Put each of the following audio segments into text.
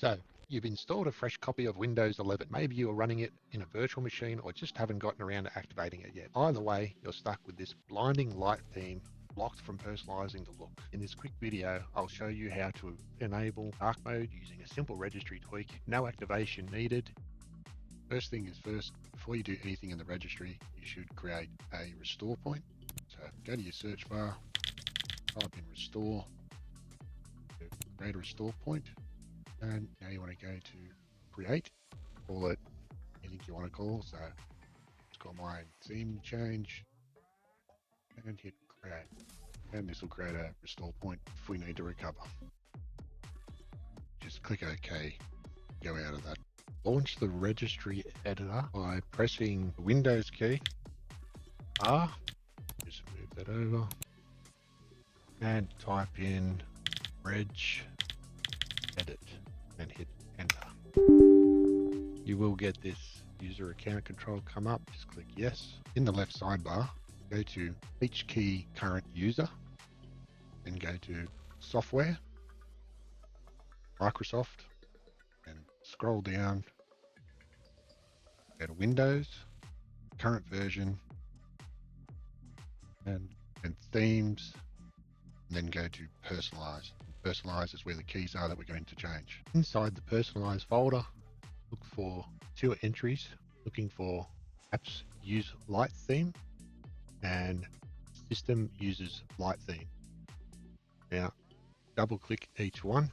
So you've installed a fresh copy of Windows 11. Maybe you're running it in a virtual machine or just haven't gotten around to activating it yet. Either way, you're stuck with this blinding light theme, blocked from personalizing the look. In this quick video, I'll show you how to enable dark mode using a simple registry tweak. No activation needed. First thing is first, before you do anything in the registry, you should create a restore point. So go to your search bar, type in restore, create a restore point. And now you want to go to create, call it anything you want to call. So it's got my theme change and hit create. And this will create a restore point if we need to recover. Just click OK, go out of that. Launch the registry editor by pressing the Windows key, R, just move that over, and type in reg edit and hit enter. You will get this user account control come up. Just click yes. In the left sidebar, go to each key current user and go to software, Microsoft, and scroll down, go to Windows, current version, and themes, and then go to Personalize. Personalize is where the keys are that we're going to change. Inside the Personalize folder, look for two entries, looking for AppsUseLightTheme and SystemUsesLightTheme. Now, double click each one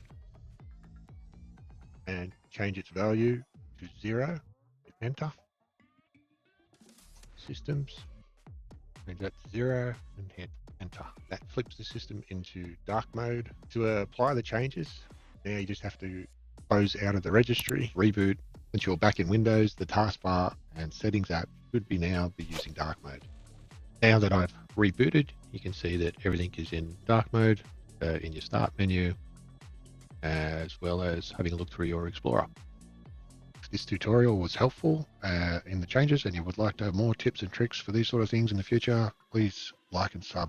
and change its value to 0, hit enter. Systems, change that to 0 and hit enter. That flips the system into dark mode. To apply the changes, now you just have to close out of the registry, reboot. Once you're back in Windows, the taskbar and settings app should now be using dark mode. Now that I've rebooted, you can see that everything is in dark mode in your start menu, as well as having a look through your Explorer. If this tutorial was helpful in the changes and you would like to have more tips and tricks for these sort of things in the future, please like and sub.